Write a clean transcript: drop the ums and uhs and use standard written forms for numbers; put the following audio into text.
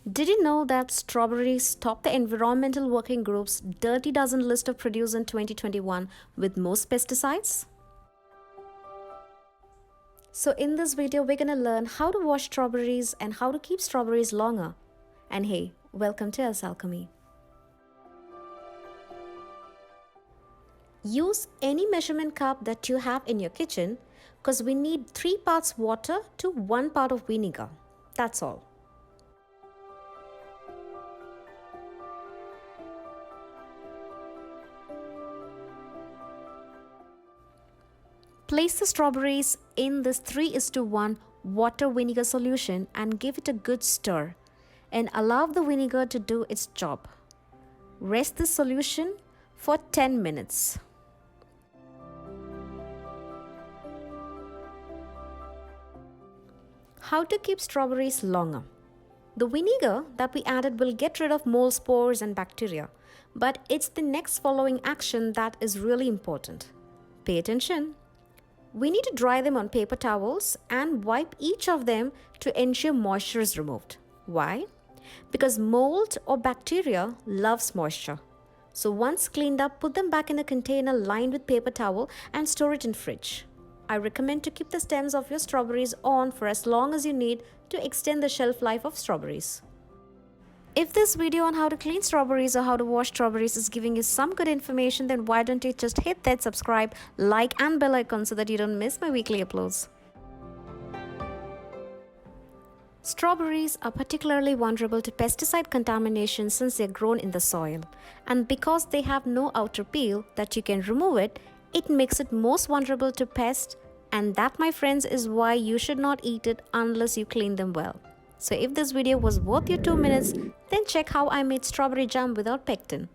Did you know that strawberries top the Environmental Working Group's Dirty Dozen list of produce in 2021 with most pesticides? So in this video, we're gonna learn how to wash strawberries and how to keep strawberries longer. And hey, welcome to Alchemy. Use any measurement cup that you have in your kitchen because we need 3 parts water to 1 part of vinegar. That's all. Place the strawberries in this 3:1 water vinegar solution and give it a good stir and allow the vinegar to do its job. Rest the solution for 10 minutes. How to keep strawberries longer? The vinegar that we added will get rid of mold, spores and bacteria, but it's the next following action that is really important. Pay attention. We need to dry them on paper towels and wipe each of them to ensure moisture is removed. Why? Because mold or bacteria loves moisture. So once cleaned up, put them back in a container lined with paper towel and store it in fridge. I recommend to keep the stems of your strawberries on for as long as you need to extend the shelf life of strawberries. If this video on how to clean strawberries or how to wash strawberries is giving you some good information, then why don't you just hit that subscribe, like and bell icon so that you don't miss my weekly uploads. Strawberries are particularly vulnerable to pesticide contamination since they are grown in the soil. And because they have no outer peel that you can remove it, it makes it most vulnerable to pests, and that, my friends, is why you should not eat it unless you clean them well. So if this video was worth your 2 minutes, then check how I made strawberry jam without pectin.